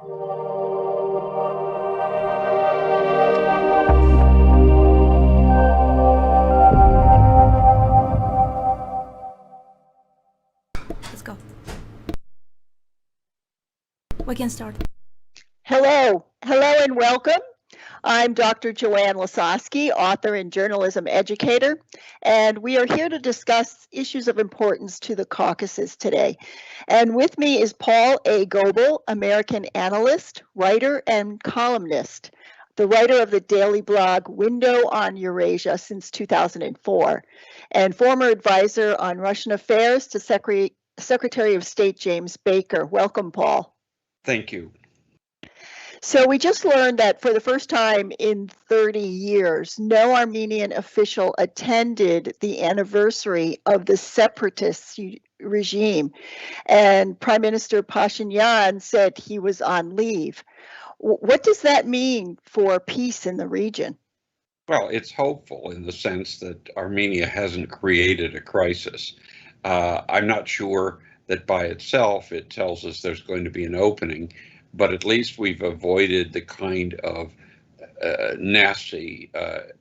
Let's go. We can start. Hello and welcome. I'm Dr. Joanne Lasowski, author and journalism educator, and we are here to discuss issues of importance to the Caucasus today. And with me is Paul A. Goble, American analyst, writer, and columnist, the writer of the daily blog Window on Eurasia since 2004, and former advisor on Russian affairs to Secretary of State James Baker. Welcome, Paul. Thank you. So we just learned that for the first time in 30 years, no Armenian official attended the anniversary of the separatist regime. And Prime Minister Pashinyan said he was on leave. What does that mean for peace in the region? Well, it's hopeful in the sense that Armenia hasn't created a crisis. I'm not sure that by itself it tells us there's going to be an opening, but at least we've avoided the kind of nasty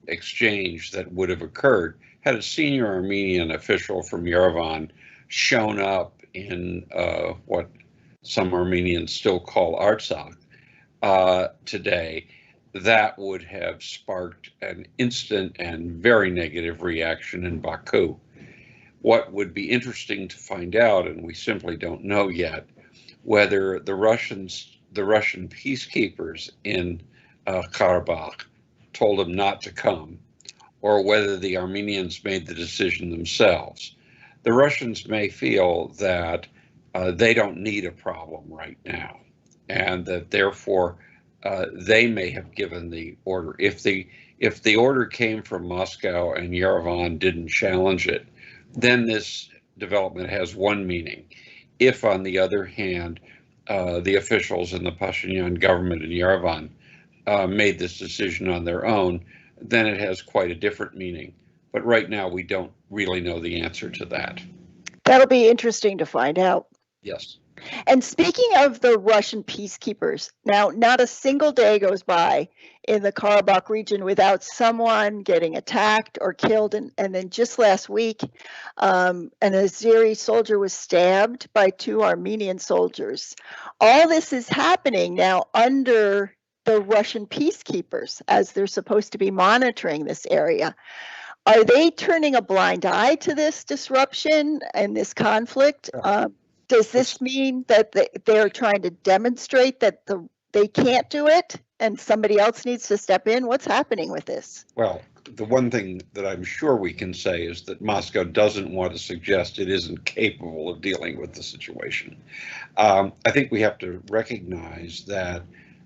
exchange that would have occurred had a senior Armenian official from Yerevan shown up in what some Armenians still call Artsakh today. That would have sparked an instant and very negative reaction in Baku. What would be interesting to find out, and we simply don't know yet, whether the Russian peacekeepers in Karabakh told them not to come, or whether the Armenians made the decision themselves. The Russians may feel that they don't need a problem right now, and that therefore they may have given the order. If the order came from Moscow and Yerevan didn't challenge it, then this development has one meaning. If, on the other hand, the officials in the Pashinyan government in Yerevan made this decision on their own, then it has quite a different meaning. But right now, we don't really know the answer to that. That'll be interesting to find out. Yes. And speaking of the Russian peacekeepers, now not a single day goes by in the Karabakh region without someone getting attacked or killed. And then just last week, an Azeri soldier was stabbed by two Armenian soldiers. All this is happening now under the Russian peacekeepers as they're supposed to be monitoring this area. Are they turning a blind eye to this disruption and this conflict? Does this mean that they're trying to demonstrate that they can't do it and somebody else needs to step in? What's happening with this? Well, the one thing that I'm sure we can say is that Moscow doesn't want to suggest it isn't capable of dealing with the situation. I think we have to recognize that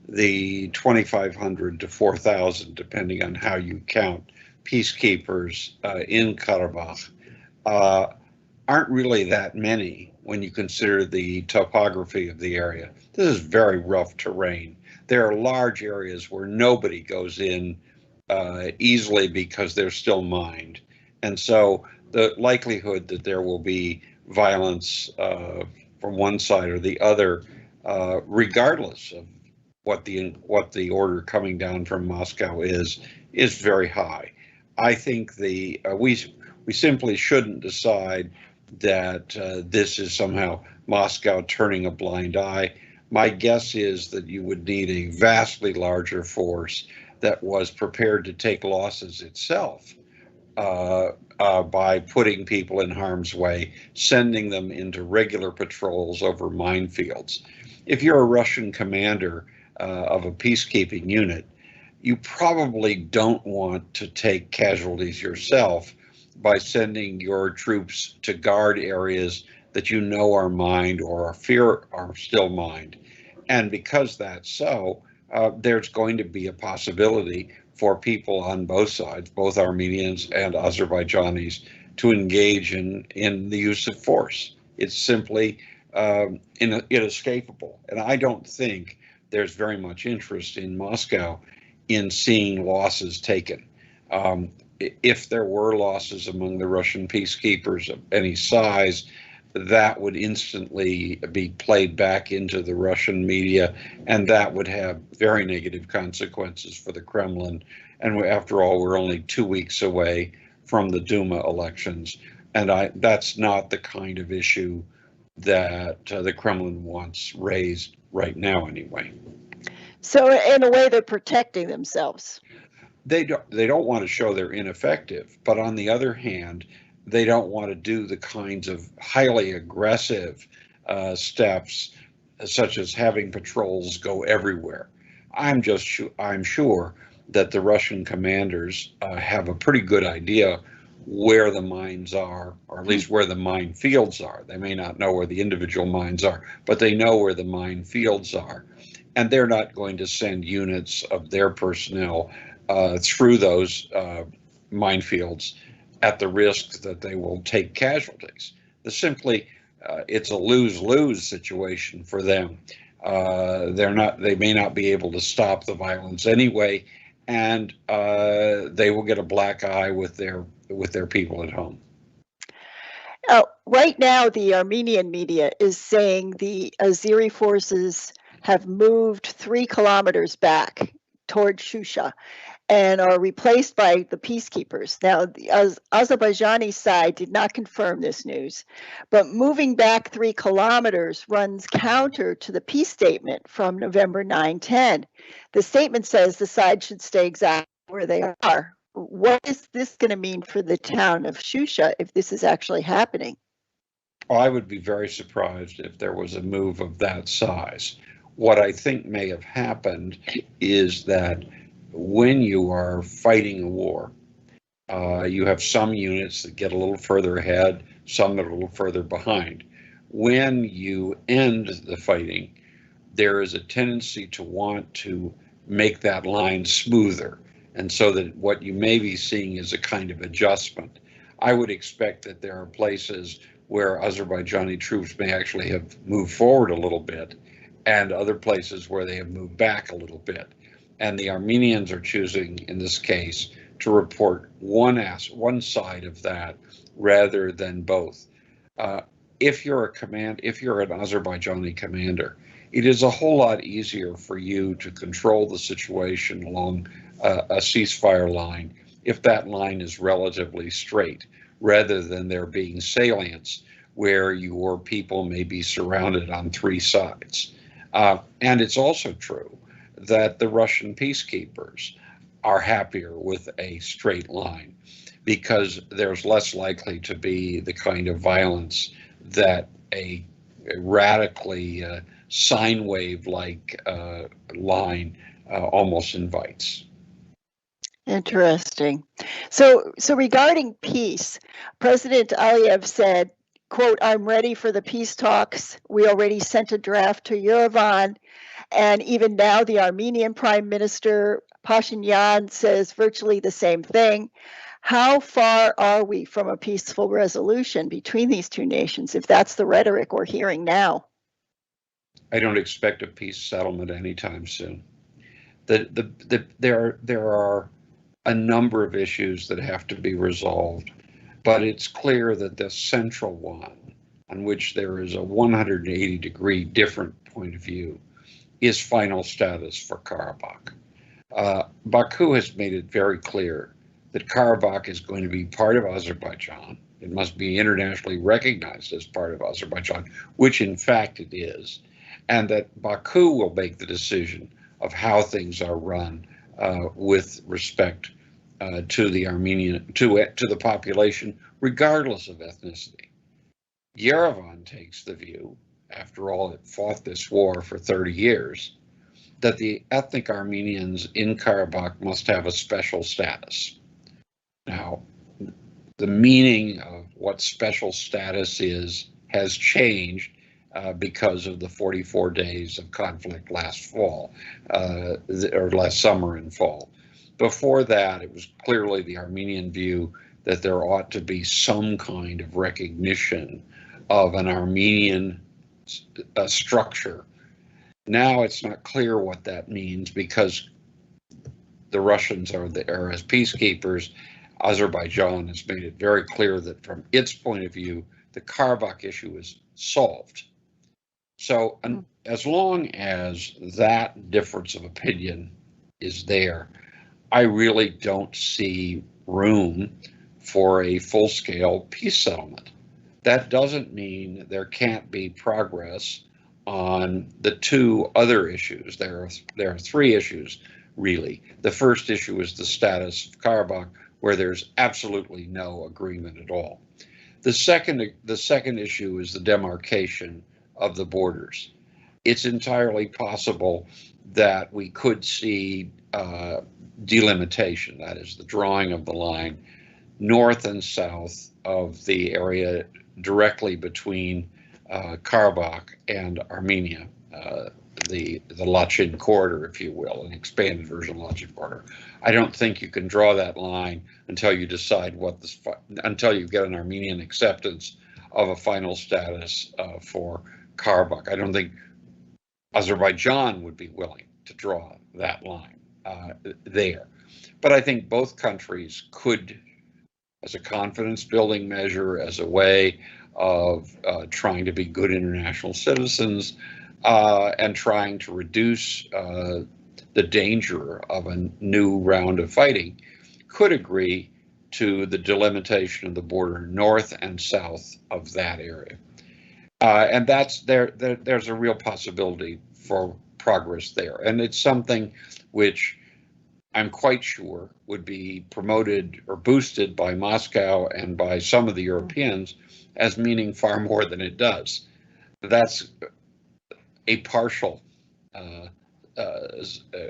the 2,500 to 4,000, depending on how you count, peacekeepers in Karabakh aren't really that many when you consider the topography of the area. This is very rough terrain. There are large areas where nobody goes in easily because they're still mined. And so the likelihood that there will be violence from one side or the other, regardless of what the order coming down from Moscow is very high. I think we simply shouldn't decide that this is somehow Moscow turning a blind eye. My guess is that you would need a vastly larger force that was prepared to take losses itself by putting people in harm's way, sending them into regular patrols over minefields. If you're a Russian commander of a peacekeeping unit, you probably don't want to take casualties yourself by sending your troops to guard areas that you know are mined or fear are still mined. And because that's so, there's going to be a possibility for people on both sides, both Armenians and Azerbaijanis, to engage in the use of force. It's simply inescapable. And I don't think there's very much interest in Moscow in seeing losses taken. If there were losses among the Russian peacekeepers of any size, that would instantly be played back into the Russian media, and that would have very negative consequences for the Kremlin. And after all, we're only 2 weeks away from the Duma elections, and that's not the kind of issue that the Kremlin wants raised right now, anyway. So in a way, they're protecting themselves. They don't want to show they're ineffective, but on the other hand, they don't want to do the kinds of highly aggressive steps, such as having patrols go everywhere. I'm sure that the Russian commanders have a pretty good idea where the mines are, or at least where the mine fields are. They may not know where the individual mines are, but they know where the mine fields are. And they're not going to send units of their personnel through those minefields at the risk that they will take casualties. It's a lose-lose situation for them. They may not be able to stop the violence anyway, and they will get a black eye with their people at home. Right now, the Armenian media is saying the Azeri forces have moved 3 kilometers back toward Shusha and are replaced by the peacekeepers. Now, the Azerbaijani side did not confirm this news, but moving back 3 kilometers runs counter to the peace statement from November 9-10. The statement says the side should stay exactly where they are. What is this going to mean for the town of Shusha if this is actually happening? I would be very surprised if there was a move of that size. What I think may have happened is that when you are fighting a war, you have some units that get a little further ahead, some that are a little further behind. When you end the fighting, there is a tendency to want to make that line smoother, and so that what you may be seeing is a kind of adjustment. I would expect that there are places where Azerbaijani troops may actually have moved forward a little bit, and other places where they have moved back a little bit. And the Armenians are choosing, in this case, to report one side of that rather than both. If you're an Azerbaijani commander, it is a whole lot easier for you to control the situation along a ceasefire line if that line is relatively straight, rather than there being salients where your people may be surrounded on 3 sides. And it's also true that the Russian peacekeepers are happier with a straight line, because there's less likely to be the kind of violence that a radically sine wave-like line almost invites. Interesting. So regarding peace, President Aliyev said, quote, "I'm ready for the peace talks. We already sent a draft to Yerevan." And even now, the Armenian Prime Minister Pashinyan says virtually the same thing. How far are we from a peaceful resolution between these two nations, if that's the rhetoric we're hearing now? I don't expect a peace settlement anytime soon. There are a number of issues that have to be resolved, but it's clear that the central one, on which there is a 180-degree different point of view, is final status for Karabakh. Baku has made it very clear that Karabakh is going to be part of Azerbaijan. It must be internationally recognized as part of Azerbaijan, which in fact it is, and that Baku will make the decision of how things are run with respect to the Armenian, to the population, regardless of ethnicity. Yerevan takes the view, after all, it fought this war for 30 years, that the ethnic Armenians in Karabakh must have a special status. Now, the meaning of what special status is has changed because of the 44 days of conflict last fall, or last summer and fall. Before that, it was clearly the Armenian view that there ought to be some kind of recognition of an Armenian structure. Now it's not clear what that means, because the Russians are there as peacekeepers. Azerbaijan has made it very clear that from its point of view, the Karabakh issue is solved. So as long as that difference of opinion is there, I really don't see room for a full-scale peace settlement. That doesn't mean there can't be progress on the two other issues. There are three issues, really. The first issue is the status of Karabakh, where there's absolutely no agreement at all. The second issue is the demarcation of the borders. It's entirely possible that we could see delimitation, that is, the drawing of the line north and south of the area directly between Karabakh and Armenia, the Lachin corridor, if you will, an expanded version of Lachin corridor. I don't think you can draw that line until you decide until you get an Armenian acceptance of a final status for Karabakh. I don't think Azerbaijan would be willing to draw that line there. But I think both countries could, as a confidence building measure, as a way of trying to be good international citizens and trying to reduce the danger of a new round of fighting, could agree to the delimitation of the border north and south of that area. And there's a real possibility for progress there. And it's something which I'm quite sure would be promoted or boosted by Moscow and by some of the Europeans as meaning far more than it does. That's a partial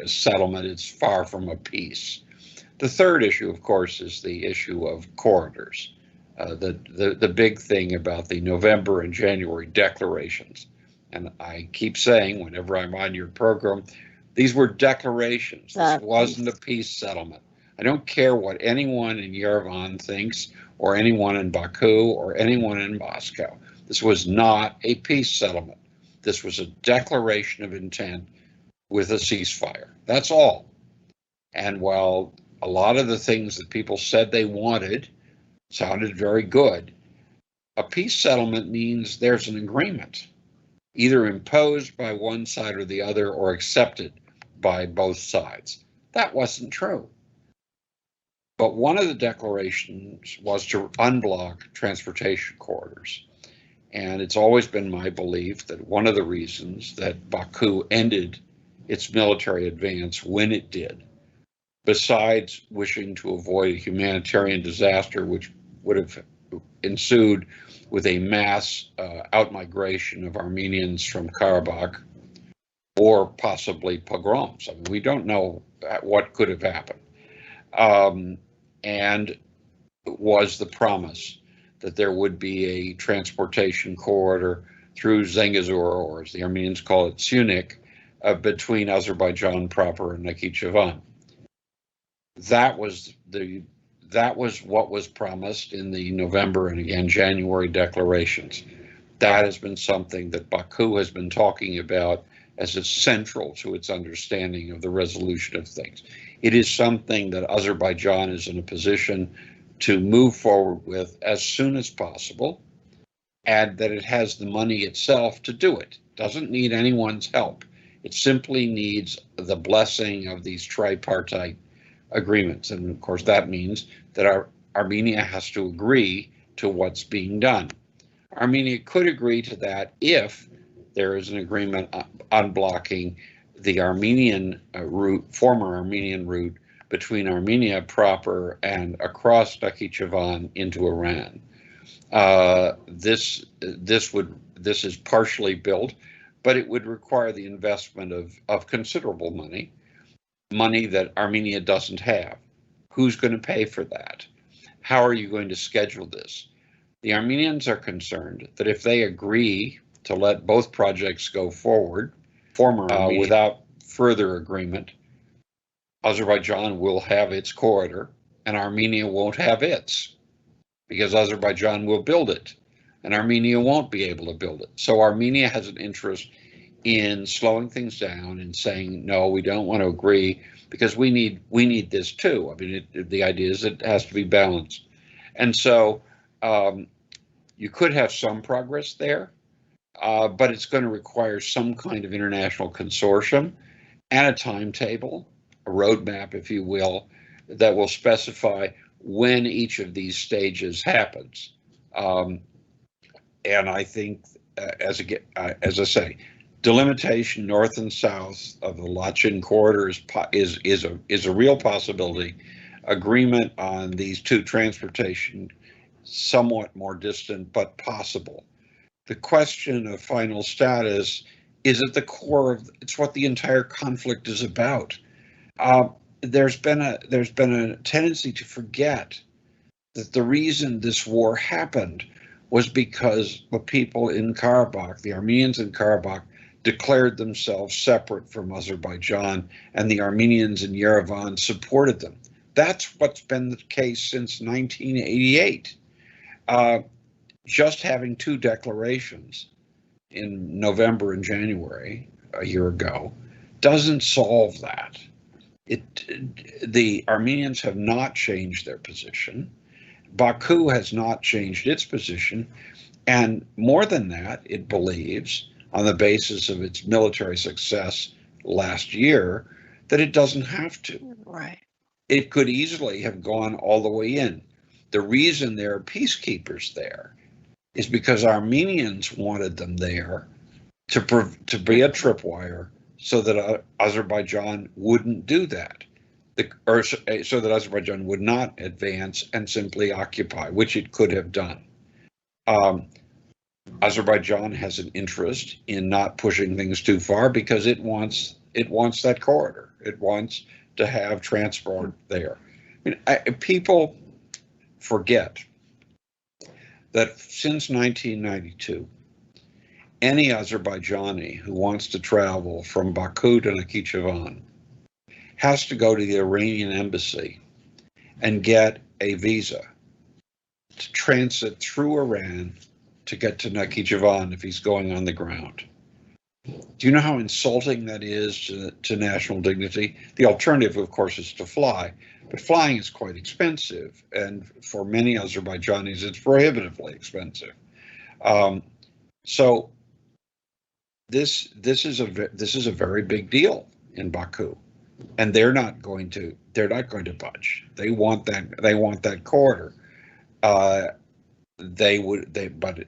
settlement. It's far from a peace. The third issue, of course, is the issue of corridors. The big thing about the November and January declarations. And I keep saying whenever I'm on your program, these were declarations. This wasn't a peace settlement. I don't care what anyone in Yerevan thinks, or anyone in Baku, or anyone in Moscow. This was not a peace settlement. This was a declaration of intent with a ceasefire. That's all. And while a lot of the things that people said they wanted sounded very good, a peace settlement means there's an agreement, either imposed by one side or the other or accepted by both sides. That wasn't true. But one of the declarations was to unblock transportation corridors. And it's always been my belief that one of the reasons that Baku ended its military advance when it did, besides wishing to avoid a humanitarian disaster which would have ensued with a mass outmigration of Armenians from Karabakh, or possibly pogroms. I mean, we don't know what could have happened. And was the promise that there would be a transportation corridor through Zengezur, or as the Armenians call it, Syunik, between Azerbaijan proper and Nakhichevan. That was what was promised in the November and again January declarations. That has been something that Baku has been talking about as central to its understanding of the resolution of things. It is something that Azerbaijan is in a position to move forward with as soon as possible, and that it has the money itself to do it. It doesn't need anyone's help. It simply needs the blessing of these tripartite agreements. And of course, that means that Armenia has to agree to what's being done. Armenia could agree to that if there is an agreement on blocking the Armenian route, former Armenian route, between Armenia proper and across Nakhichevan into Iran. This is partially built, but it would require the investment of considerable money that Armenia doesn't have. Who's going to pay for that? How are you going to schedule this? The Armenians are concerned that if they agree to let both projects go forward, without further agreement, Azerbaijan will have its corridor and Armenia won't have its, because Azerbaijan will build it and Armenia won't be able to build it. So Armenia has an interest in slowing things down and saying, no, we don't want to agree because we need this too. I mean, the idea is it has to be balanced. And so You could have some progress there, but it's going to require some kind of international consortium and a timetable, a roadmap, if you will, that will specify when each of these stages happens. And I think, as I say, delimitation north and south of the Lachin corridor is a real possibility. Agreement on these two transportation, somewhat more distant but possible. The question of final status is at the core of it's what the entire conflict is about. There's been a tendency to forget that the reason this war happened was because the people in Karabakh, the Armenians in Karabakh, declared themselves separate from Azerbaijan, and the Armenians in Yerevan supported them. That's what's been the case since 1988. Just having two declarations in November and January a year ago doesn't solve that. The Armenians have not changed their position. Baku has not changed its position. And more than that, it believes, on the basis of its military success last year, that it doesn't have to. Right. It could easily have gone all the way in. The reason there are peacekeepers there is because Armenians wanted them there to be a tripwire so that Azerbaijan wouldn't do that, or so that Azerbaijan would not advance and simply occupy, which it could have done. Azerbaijan has an interest in not pushing things too far because it wants that corridor. It wants to have transport there. I mean, people forget that since 1992, any Azerbaijani who wants to travel from Baku to Nakhchivan has to go to the Iranian embassy and get a visa to transit through Iran to get to Nakhchivan if he's going on the ground. Do you know how insulting that is to national dignity? The alternative, of course, is to fly, but flying is quite expensive, and for many Azerbaijanis, it's prohibitively expensive. So this is a very big deal in Baku, and they're not going to budge. They want that corridor. But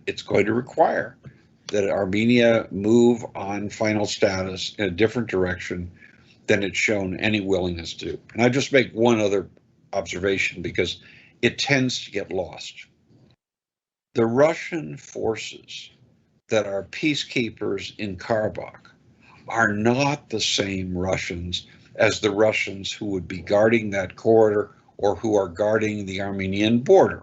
it's going to require that Armenia move on final status in a different direction than it's shown any willingness to. And I just make one other observation because it tends to get lost. The Russian forces that are peacekeepers in Karabakh are not the same Russians as the Russians who would be guarding that corridor or who are guarding the Armenian border.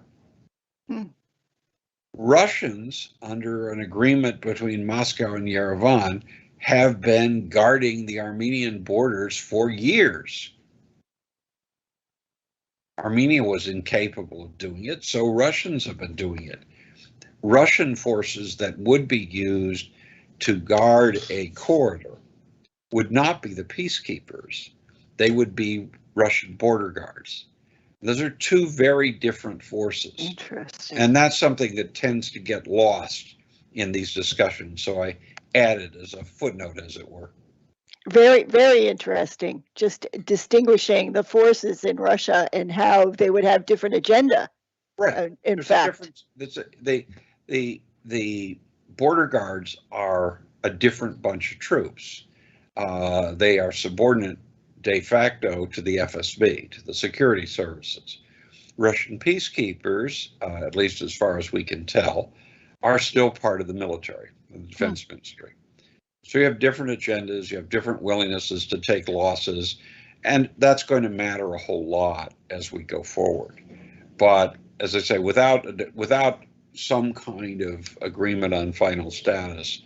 Russians, under an agreement between Moscow and Yerevan, have been guarding the Armenian borders for years. Armenia was incapable of doing it, so Russians have been doing it. Russian forces that would be used to guard a corridor would not be the peacekeepers. They would be Russian border guards. Those are two very different forces. Interesting. And that's something that tends to get lost in these discussions. So I added as a footnote, as it were. Very, very interesting. Just distinguishing the forces in Russia and how they would have different agenda. Right. In fact, the border guards are a different bunch of troops. They are subordinate de facto to the FSB, to the security services. Russian peacekeepers, at least as far as we can tell, are still part of the military, the defense ministry. So you have different agendas, you have different willingnesses to take losses, and that's going to matter a whole lot as we go forward. But as I say, without some kind of agreement on final status,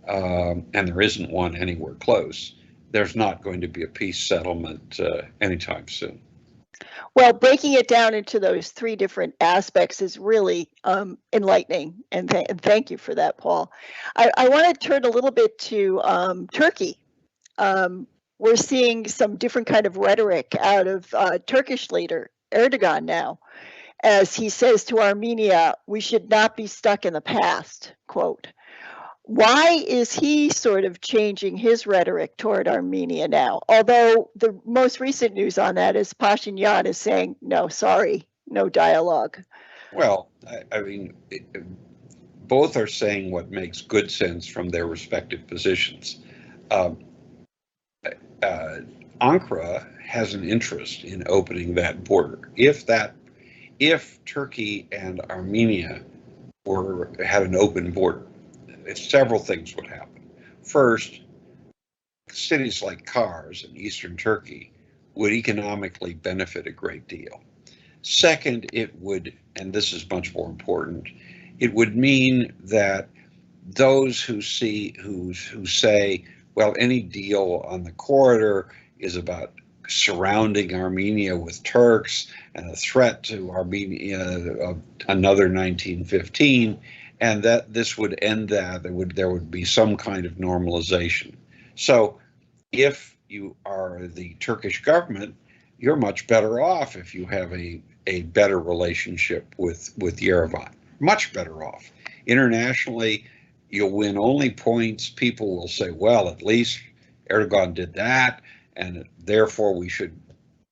and there isn't one anywhere close, there's not going to be a peace settlement anytime soon. Well, breaking it down into those three different aspects is really enlightening, and thank you for that, Paul. I want to turn a little bit to Turkey. We're seeing some different kind of rhetoric out of Turkish leader Erdogan now, as he says to Armenia, we should not be stuck in the past, quote. Why is he sort of changing his rhetoric toward Armenia now? Although the most recent news on that is Pashinyan is saying, no, sorry, no dialogue. Well, I mean, both are saying what makes good sense from their respective positions. Ankara has an interest in opening that border. If Turkey and Armenia had an open border, several things would happen. First, cities like Kars in eastern Turkey would economically benefit a great deal. Second, it would, and this is much more important, it would mean that those who say, well, any deal on the corridor is about surrounding Armenia with Turks and a threat to Armenia of another 1915, and that this would end that. There would be some kind of normalization. So if you are the Turkish government, you're much better off if you have a better relationship with Yerevan. Much better off. Internationally, you'll win only points. People will say, well, at least Erdogan did that, and therefore we should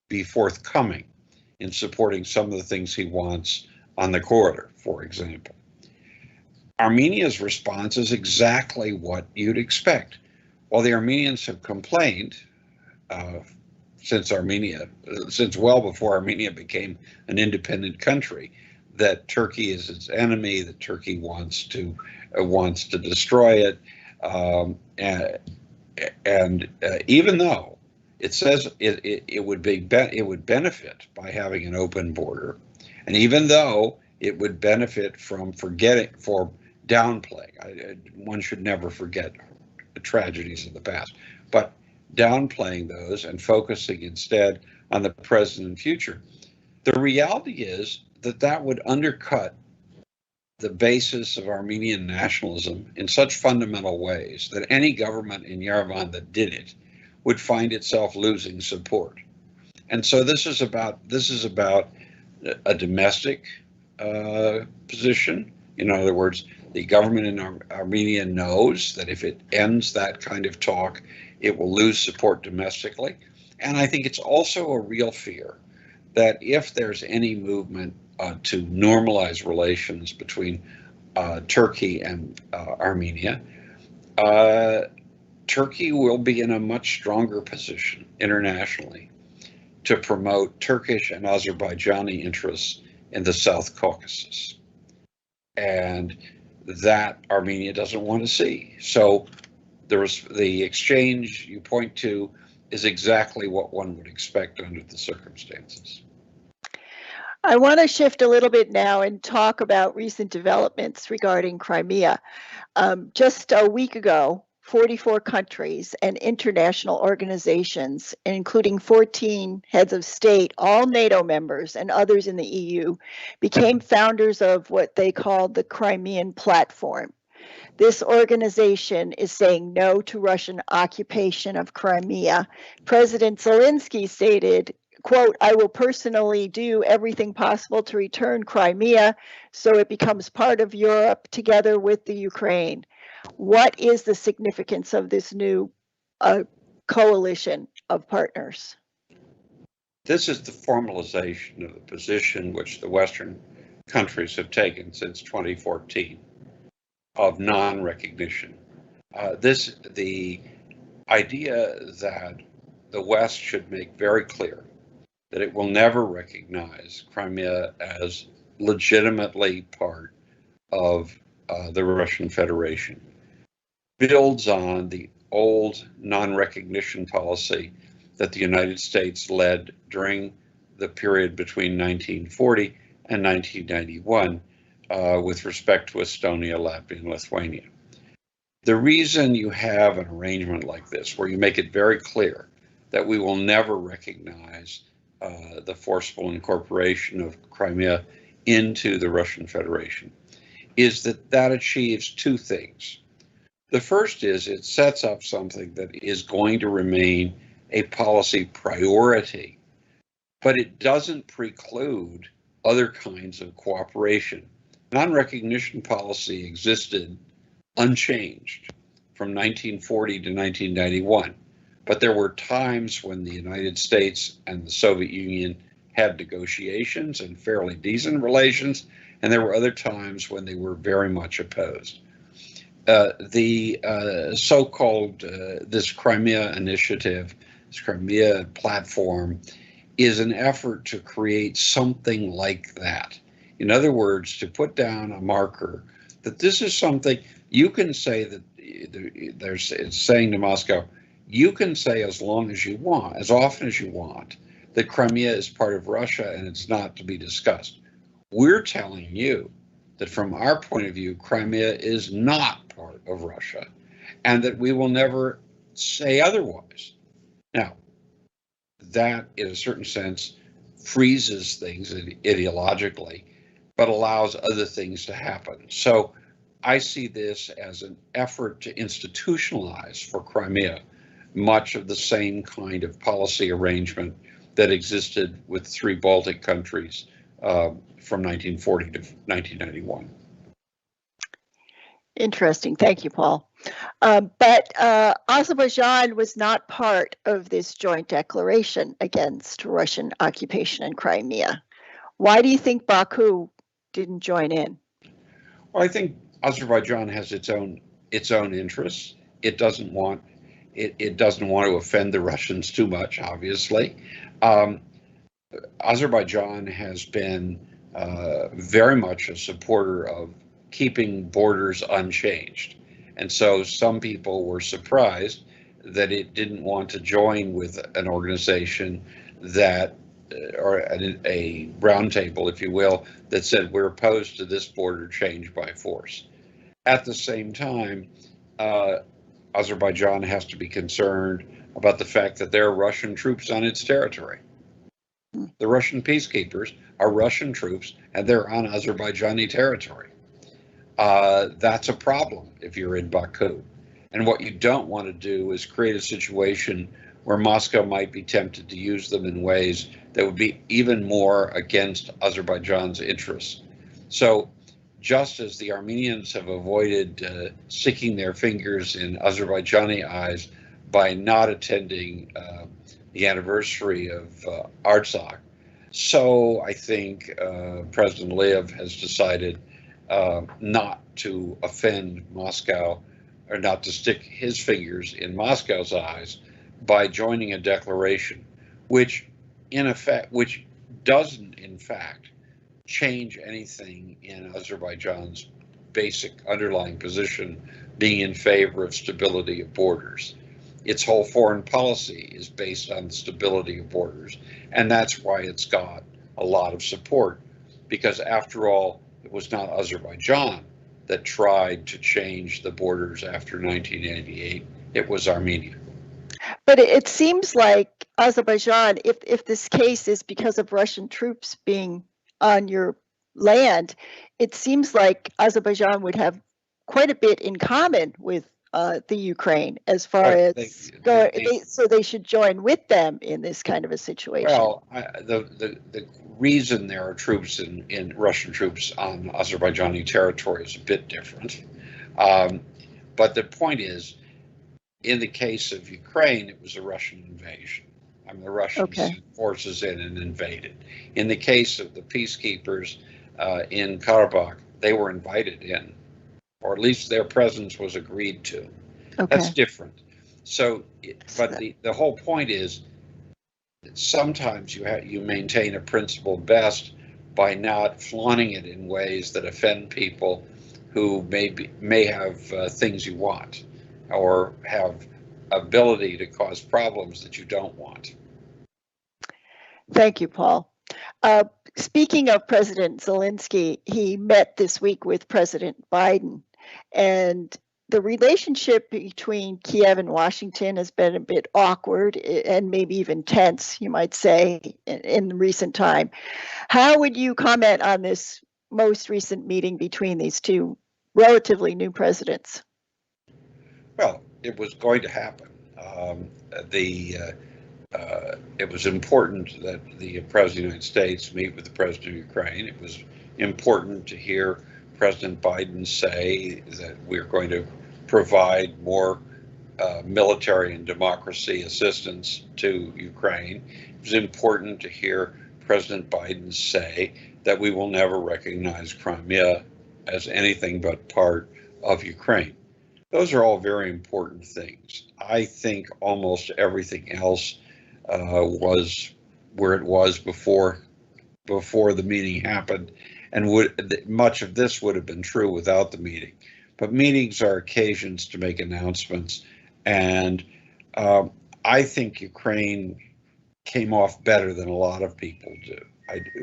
be forthcoming in supporting some of the things he wants on the corridor, for example. Armenia's response is exactly what you'd expect. While the Armenians have complained since well before Armenia became an independent country, that Turkey is its enemy, that Turkey wants to destroy it, and even though it says it would benefit by having an open border, and even though it would benefit from downplaying, one should never forget the tragedies of the past, but downplaying those and focusing instead on the present and future. The reality is that would undercut the basis of Armenian nationalism in such fundamental ways that any government in Yerevan that did it would find itself losing support. And so this is about a domestic position. In other words, the government in Armenia knows that if it ends that kind of talk, it will lose support domestically. And I think it's also a real fear that if there's any movement to normalize relations between Turkey and Armenia, Turkey will be in a much stronger position internationally to promote Turkish and Azerbaijani interests in the South Caucasus. And that Armenia doesn't want to see. So the exchange you point to is exactly what one would expect under the circumstances. I want to shift a little bit now and talk about recent developments regarding Crimea. Just a week ago, 44 countries and international organizations, including 14 heads of state, all NATO members and others in the EU, became founders of what they called the Crimean Platform. This organization is saying no to Russian occupation of Crimea. President Zelensky stated, quote, I will personally do everything possible to return Crimea so it becomes part of Europe together with the Ukraine. What is the significance of this new coalition of partners? This is the formalization of the position which the Western countries have taken since 2014 of non-recognition. The idea that the West should make very clear that it will never recognize Crimea as legitimately part of the Russian Federation builds on the old non-recognition policy that the United States led during the period between 1940 and 1991 with respect to Estonia, Latvia, and Lithuania. The reason you have an arrangement like this, where you make it very clear that we will never recognize the forceful incorporation of Crimea into the Russian Federation, is that achieves two things. The first is it sets up something that is going to remain a policy priority, but it doesn't preclude other kinds of cooperation. Non-recognition policy existed unchanged from 1940 to 1991, but there were times when the United States and the Soviet Union had negotiations and fairly decent relations, and there were other times when they were very much opposed. The so-called this Crimea initiative, this Crimea platform, is an effort to create something like that. In other words, to put down a marker that this is something you can say, that it's saying to Moscow, you can say as long as you want, as often as you want, that Crimea is part of Russia and it's not to be discussed. We're telling you that from our point of view, Crimea is not part of Russia, and that we will never say otherwise. Now, that in a certain sense freezes things ideologically, but allows other things to happen. So I see this as an effort to institutionalize for Crimea much of the same kind of policy arrangement that existed with 3 Baltic countries from 1940 to 1991. Interesting. Thank you, Paul. But Azerbaijan was not part of this joint declaration against Russian occupation in Crimea. Why do you think Baku didn't join in? Well, I think Azerbaijan has its own interests. It doesn't want to offend the Russians too much, obviously. Azerbaijan has been very much a supporter of keeping borders unchanged. And so some people were surprised that it didn't want to join with an organization that, or a roundtable, if you will, that said we're opposed to this border change by force. At the same time, Azerbaijan has to be concerned about the fact that there are Russian troops on its territory. The Russian peacekeepers are Russian troops, and they're on Azerbaijani territory. That's a problem if you're in Baku. And what you don't want to do is create a situation where Moscow might be tempted to use them in ways that would be even more against Azerbaijan's interests. So just as the Armenians have avoided sticking their fingers in Azerbaijani eyes by not attending the anniversary of Artsakh, so I think President Aliyev has decided not to offend Moscow, or not to stick his fingers in Moscow's eyes by joining a declaration which doesn't in fact change anything in Azerbaijan's basic underlying position, being in favor of stability of borders. Its whole foreign policy is based on the stability of borders, and that's why it's got a lot of support, because after all, it was not Azerbaijan that tried to change the borders after 1988, it was Armenia. But it seems like Azerbaijan, if this case is because of Russian troops being on your land, it seems like Azerbaijan would have quite a bit in common with the Ukraine as far as so they should join with them in this kind of a situation. Well, the reason there are troops in Russian troops on Azerbaijani territory is a bit different. But the point is, in the case of Ukraine, it was a Russian invasion. I mean, the Russians sent forces in and invaded. In the case of the peacekeepers in Karabakh, they were invited in, or at least their presence was agreed to. That's different. So, but the whole point is that sometimes you maintain a principle best by not flaunting it in ways that offend people who may have things you want, or have ability to cause problems that you don't want. Thank you, Paul. Speaking of President Zelensky, he met this week with President Biden, and the relationship between Kiev and Washington has been a bit awkward and maybe even tense, you might say, in recent time. How would you comment on this most recent meeting between these two relatively new presidents? Well, it was going to happen. it was important that the President of the United States meet with the President of Ukraine. It was important to hear President Biden say that we're going to provide more military and democracy assistance to Ukraine. It was important to hear President Biden say that we will never recognize Crimea as anything but part of Ukraine. Those are all very important things. I think almost everything else was where it was before the meeting happened, and much of this would have been true without the meeting. But meetings are occasions to make announcements, and I think Ukraine came off better than a lot of people do.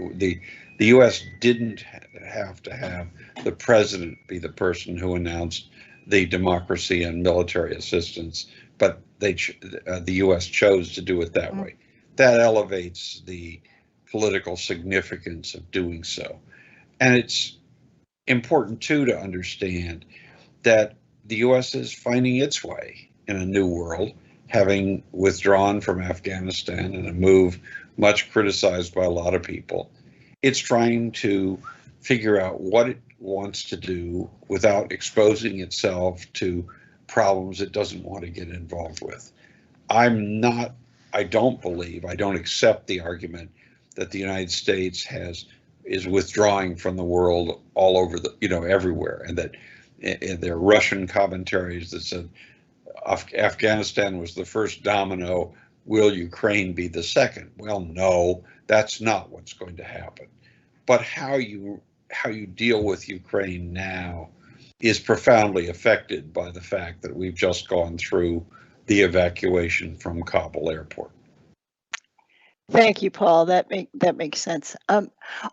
The U.S. didn't have to have the president be the person who announced the democracy and military assistance, but the U.S. chose to do it that way. That elevates the political significance of doing so. And it's important, too, to understand that the U.S. is finding its way in a new world, having withdrawn from Afghanistan in a move much criticized by a lot of people. It's trying to figure out what it wants to do without exposing itself to problems it doesn't want to get involved with. I don't accept the argument that the United States is withdrawing from the world all over everywhere, and that there are Russian commentaries that said Afghanistan was the first domino. Will Ukraine be the second? Well, no, that's not what's going to happen. But how you deal with Ukraine now is profoundly affected by the fact that we've just gone through the evacuation from Kabul airport. Thank you, Paul. That makes sense.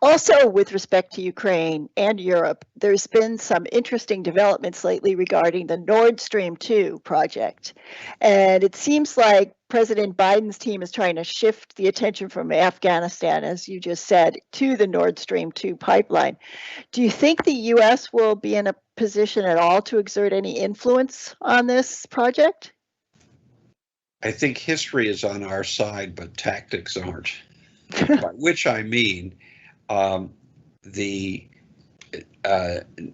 Also, with respect to Ukraine and Europe, there's been some interesting developments lately regarding the Nord Stream 2 project. And it seems like President Biden's team is trying to shift the attention from Afghanistan, as you just said, to the Nord Stream 2 pipeline. Do you think the U.S. will be in a position at all to exert any influence on this project? I think history is on our side, but tactics aren't. By which I mean the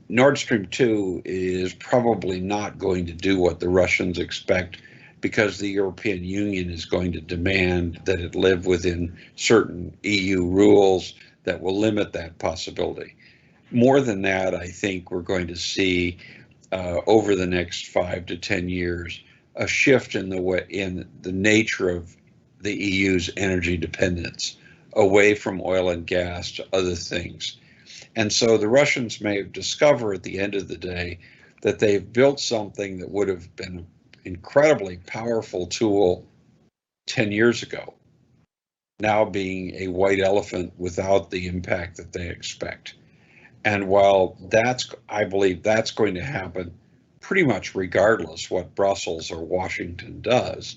Nord Stream 2 is probably not going to do what the Russians expect, because the European Union is going to demand that it live within certain EU rules that will limit that possibility. More than that, I think we're going to see over the next 5 to 10 years a shift in the nature of the EU's energy dependence away from oil and gas to other things. And so the Russians may have discovered at the end of the day that they've built something that would have been an incredibly powerful tool 10 years ago, now being a white elephant without the impact that they expect. And while I believe that's going to happen pretty much regardless what Brussels or Washington does,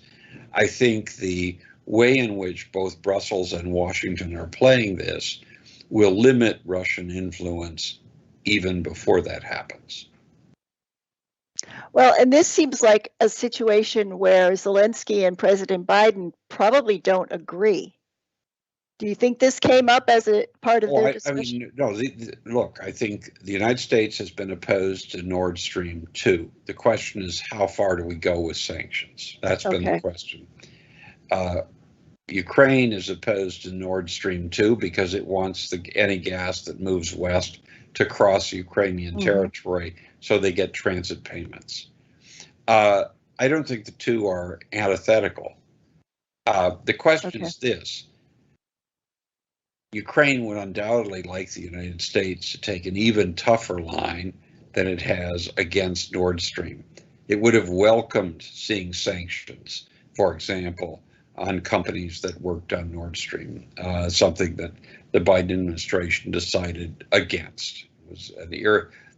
I think the way in which both Brussels and Washington are playing this will limit Russian influence even before that happens. Well, and this seems like a situation where Zelensky and President Biden probably don't agree. Do you think this came up as a part of their discussion? Look, I think the United States has been opposed to Nord Stream 2. The question is, how far do we go with sanctions? That's been the question. Ukraine is opposed to Nord Stream 2 because it wants any gas that moves west to cross Ukrainian territory so they get transit payments. I don't think the two are antithetical. The question is this. Ukraine would undoubtedly like the United States to take an even tougher line than it has against Nord Stream. It would have welcomed seeing sanctions, for example, on companies that worked on Nord Stream, something that the Biden administration decided against.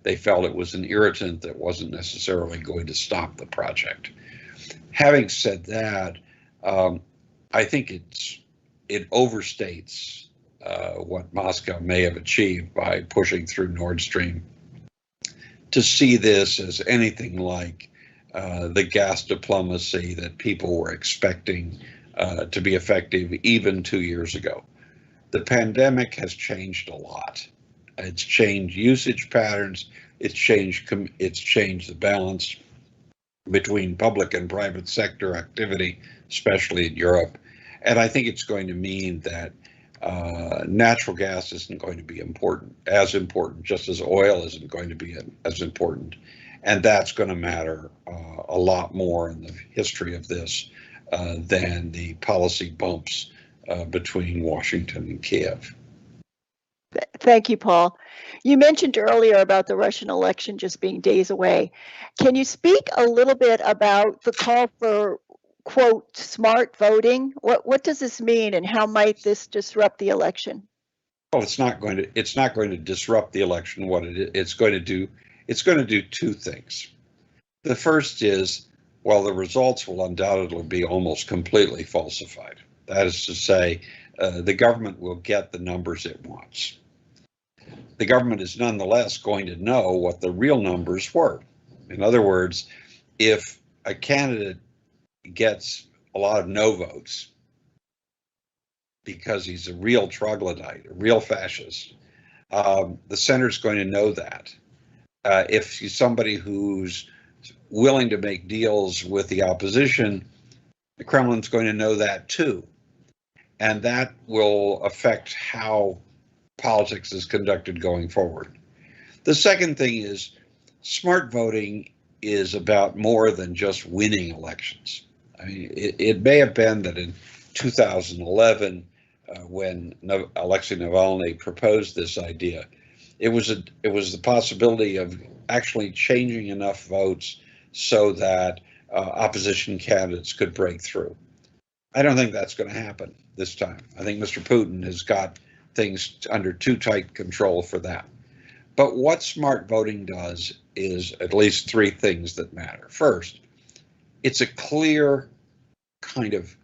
They felt it was an irritant that wasn't necessarily going to stop the project. Having said that, I think it overstates what Moscow may have achieved by pushing through Nord Stream to see this as anything like the gas diplomacy that people were expecting to be effective even 2 years ago. The pandemic has changed a lot. It's changed usage patterns. It's changed the balance between public and private sector activity, especially in Europe. And I think it's going to mean that natural gas isn't going to be as important, just as oil isn't going to be as important. And that's going to matter a lot more in the history of this than the policy bumps between Washington and Kiev. Thank you, Paul. You mentioned earlier about the Russian election just being days away. Can you speak a little bit about the call for, quote, smart voting? What does this mean, and how might this disrupt the election? Well, it's not going to disrupt the election. It's going to do two things. The first is, well, the results will undoubtedly be almost completely falsified. That is to say, the government will get the numbers it wants. The government is nonetheless going to know what the real numbers were. In other words, if a candidate gets a lot of no votes because he's a real troglodyte, a real fascist, the center's going to know that. If he's somebody who's willing to make deals with the opposition, the Kremlin's going to know that too. And that will affect how politics is conducted going forward. The second thing is smart voting is about more than just winning elections. I mean, it may have been that in 2011, when Alexei Navalny proposed this idea, it was the possibility of actually changing enough votes so that opposition candidates could break through. I don't think that's going to happen this time. I think Mr. Putin has got things under too tight control for that. But what smart voting does is at least three things that matter. First, it's a clear kind of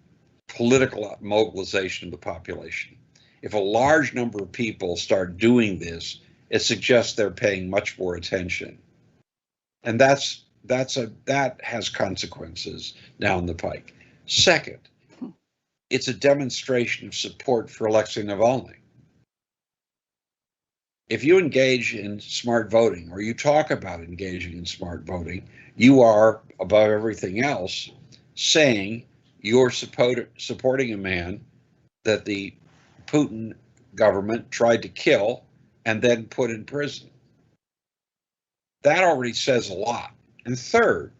political mobilization of the population. If a large number of people start doing this, it suggests they're paying much more attention. And that has consequences down the pike. Second, it's a demonstration of support for Alexei Navalny. If you engage in smart voting, or you talk about engaging in smart voting, you are, above everything else, saying you're supporting a man that the Putin government tried to kill and then put in prison. That already says a lot. And third,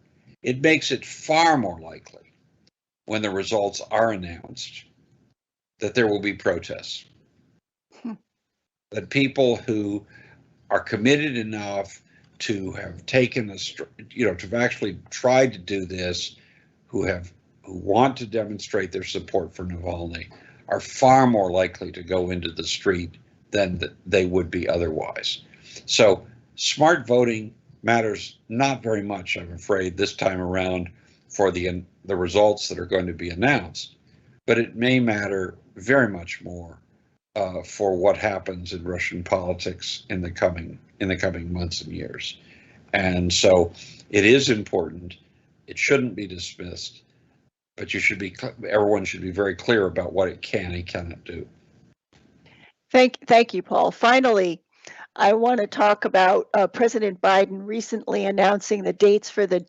it makes it far more likely, when the results are announced, that there will be protests. That people who are committed enough to have taken to have actually tried to do this, who want to demonstrate their support for Navalny, are far more likely to go into the street than they would be otherwise. So smart voting matters not very much, I'm afraid, this time around for the results that are going to be announced, but it may matter very much more for what happens in Russian politics in the coming months and years. And so it is important. It shouldn't be dismissed, but everyone should be very clear about what it can and cannot do. Thank you, Paul. Finally, I want to talk about President Biden recently announcing the dates for the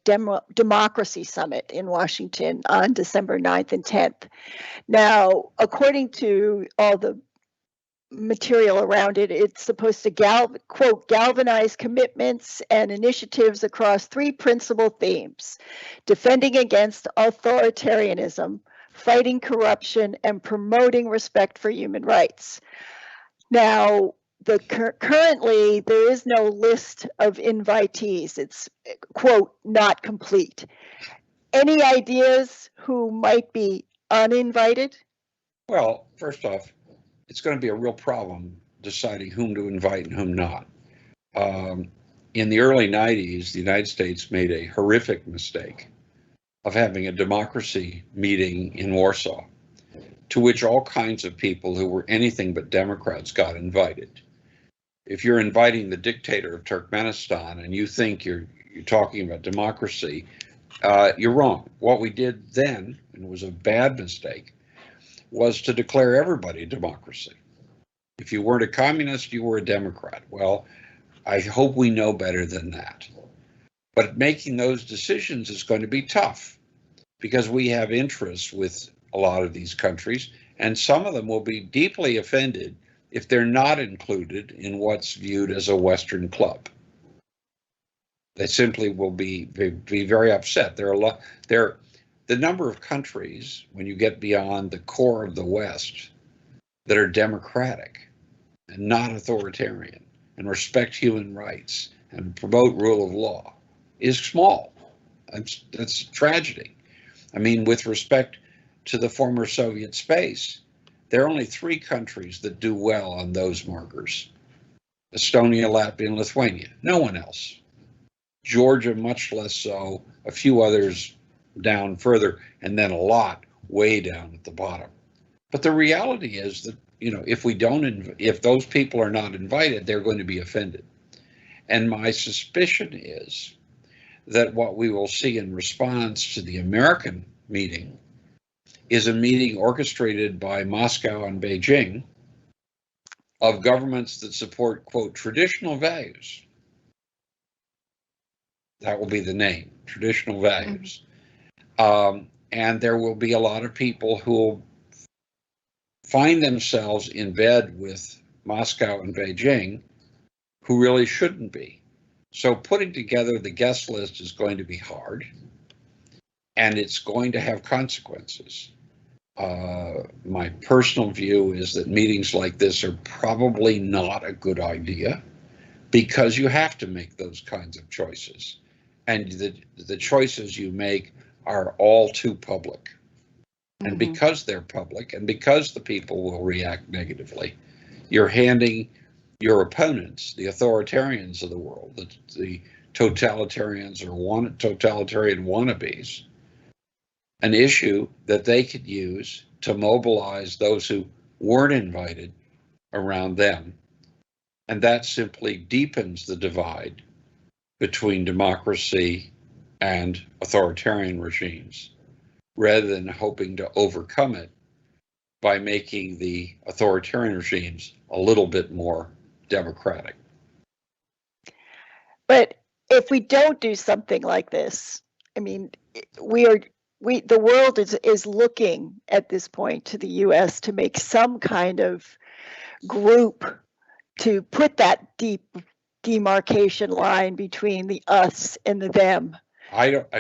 Democracy Summit in Washington on December 9th and 10th. Now, according to all the material around it, it's supposed to quote, galvanize commitments and initiatives across three principal themes: defending against authoritarianism, fighting corruption, and promoting respect for human rights. Now, currently there is no list of invitees. It's, quote, not complete. Any ideas who might be uninvited? Well, first off, it's going to be a real problem deciding whom to invite and whom not. In the early 90s, the United States made a horrific mistake of having a democracy meeting in Warsaw, to which all kinds of people who were anything but Democrats got invited. If you're inviting the dictator of Turkmenistan and you think you're talking about democracy, You're wrong. What we did then, and it was a bad mistake, was to declare everybody a democracy. If you weren't a communist, you were a Democrat. Well, I hope we know better than that. But making those decisions is going to be tough because we have interests with a lot of these countries, and some of them will be deeply offended if they're not included in what's viewed as a Western club. They simply will be very upset. The number of countries, when you get beyond the core of the West, that are democratic and not authoritarian and respect human rights and promote rule of law is small. That's a tragedy. I mean, with respect to the former Soviet space, there are only 3 countries that do well on those markers: Estonia, Latvia, and Lithuania. No one else. Georgia, much less so, a few others down further, and then a lot way down at the bottom. But the reality is that, if those people are not invited, they're going to be offended. And my suspicion is that what we will see in response to the American meeting is a meeting orchestrated by Moscow and Beijing of governments that support, quote, traditional values. That will be the name, traditional values. And there will be a lot of people who will find themselves in bed with Moscow and Beijing who really shouldn't be. So putting together the guest list is going to be hard, and it's going to have consequences. My personal view is that meetings like this are probably not a good idea because you have to make those kinds of choices. And the choices you make are all too public. And because they're public and because the people will react negatively, you're handing your opponents, the authoritarians of the world, the totalitarians or totalitarian wannabes, an issue that they could use to mobilize those who weren't invited around them. And that simply deepens the divide between democracy and authoritarian regimes, rather than hoping to overcome it by making the authoritarian regimes a little bit more democratic. But if we don't do something like this, I mean, the world is looking at this point to the U.S. to make some kind of group to put that deep demarcation line between the us and the them.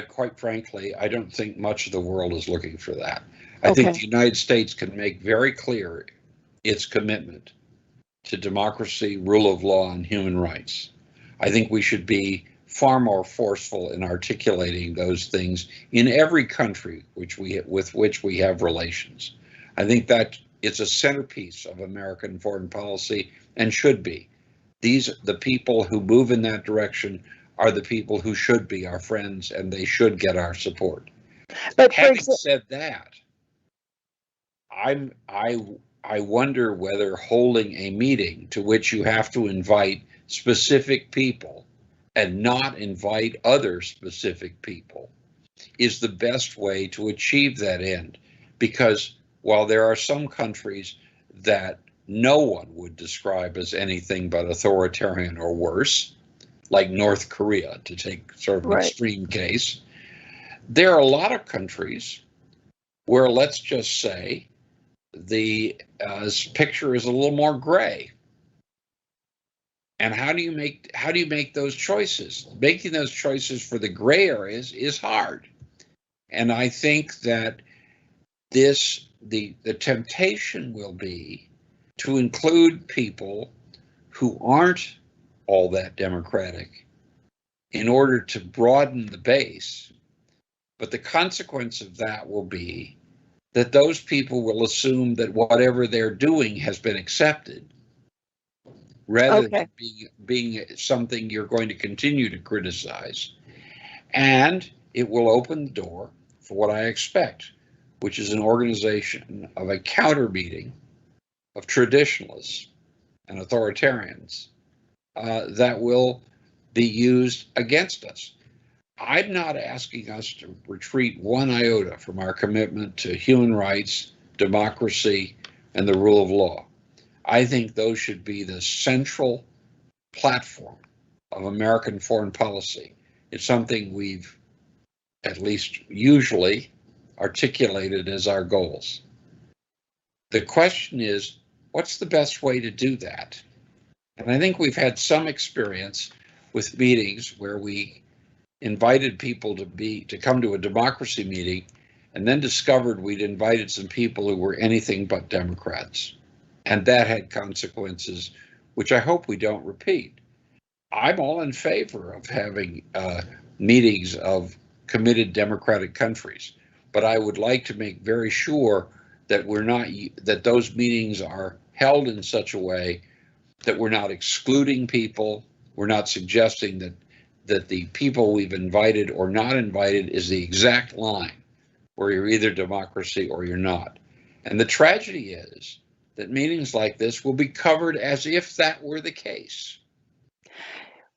Quite frankly, I don't think much of the world is looking for that. I think the United States can make very clear its commitment to democracy, rule of law, and human rights. I think we should be far more forceful in articulating those things in every country with which we have relations. I think that it's a centerpiece of American foreign policy and should be. The people who move in that direction are the people who should be our friends, and they should get our support. But having said that, I wonder whether holding a meeting to which you have to invite specific people and not invite other specific people is the best way to achieve that end. Because while there are some countries that no one would describe as anything but authoritarian or worse, like North Korea, to take sort of an extreme case, there are a lot of countries where, let's just say, the picture is a little more gray. And how do you make those choices? Making those choices for the gray areas is hard. And I think that the temptation will be to include people who aren't all that democratic in order to broaden the base. But the consequence of that will be that those people will assume that whatever they're doing has been accepted, rather than being something you're going to continue to criticize. And it will open the door for what I expect, which is an organization of a counter meeting of traditionalists and authoritarians that will be used against us. I'm not asking us to retreat one iota from our commitment to human rights, democracy, and the rule of law. I think those should be the central platform of American foreign policy. It's something we've, at least usually, articulated as our goals. The question is, what's the best way to do that? And I think we've had some experience with meetings where we invited people to come to a democracy meeting and then discovered we'd invited some people who were anything but Democrats. And that had consequences, which I hope we don't repeat. I'm all in favor of having meetings of committed democratic countries, but I would like to make very sure that that those meetings are held in such a way that we're not excluding people. We're not suggesting that the people we've invited or not invited is the exact line where you're either democracy or you're not. And the tragedy is that meetings like this will be covered as if that were the case.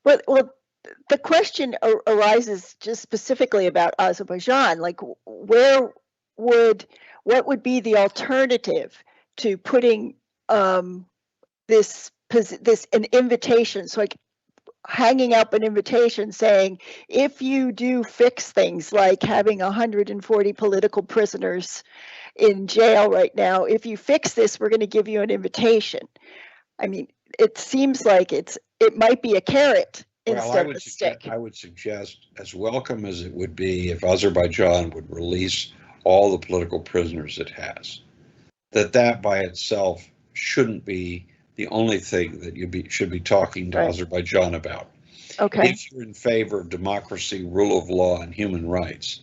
Well, the question arises just specifically about Azerbaijan. Like, what would be the alternative to putting this an invitation? So, like, hanging up an invitation saying, if you do fix things like having 140 political prisoners in jail right now, if you fix this, we're going to give you an invitation. I mean, it seems like it might be a carrot instead of a stick. I would suggest, as welcome as it would be if Azerbaijan would release all the political prisoners it has, that by itself shouldn't be the only thing that should be talking to Azerbaijan about. Okay. If you're in favor of democracy, rule of law, and human rights,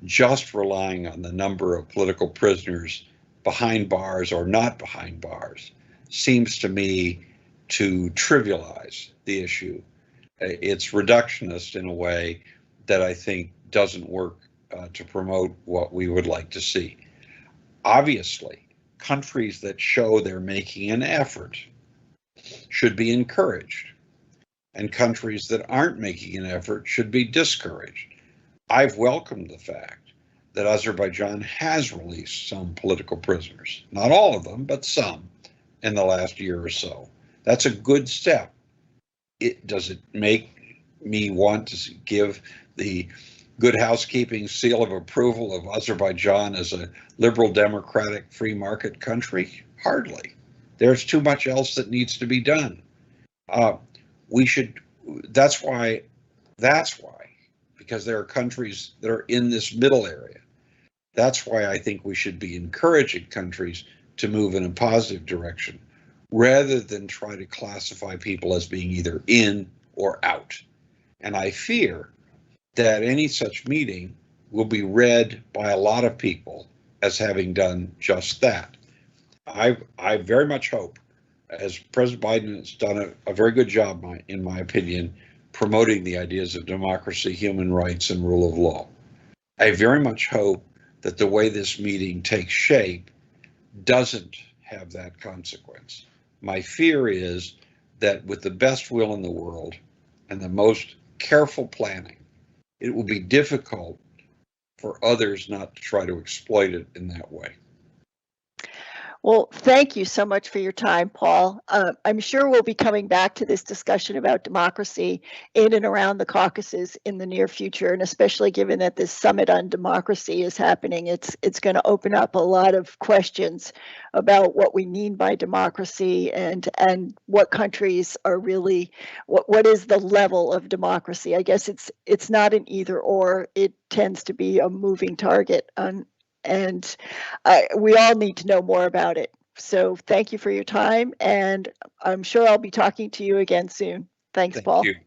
just relying on the number of political prisoners behind bars or not behind bars seems to me to trivialize the issue. It's reductionist in a way that I think doesn't work to promote what we would like to see. Obviously, countries that show they're making an effort should be encouraged, and countries that aren't making an effort should be discouraged. I've welcomed the fact that Azerbaijan has released some political prisoners, not all of them, but some, in the last year or so. That's a good step. Does it make me want to give the good housekeeping seal of approval of Azerbaijan as a liberal, democratic, free market country? Hardly. There's too much else that needs to be done. That's why, because there are countries that are in this middle area. That's why I think we should be encouraging countries to move in a positive direction, rather than try to classify people as being either in or out. And I fear that any such meeting will be read by a lot of people as having done just that. I very much hope, as President Biden has done a very good job, in my opinion, promoting the ideas of democracy, human rights, and rule of law. I very much hope that the way this meeting takes shape doesn't have that consequence. My fear is that with the best will in the world and the most careful planning, it will be difficult for others not to try to exploit it in that way. Well, thank you so much for your time, Paul. I'm sure we'll be coming back to this discussion about democracy in and around the Caucasus in the near future, and especially given that this summit on democracy is happening, it's going to open up a lot of questions about what we mean by democracy and what countries are really, what is the level of democracy. I guess it's not an either or, it tends to be a moving target. And we all need to know more about it. So thank you for your time, and I'm sure I'll be talking to you again soon. Thanks, Paul. Thank you.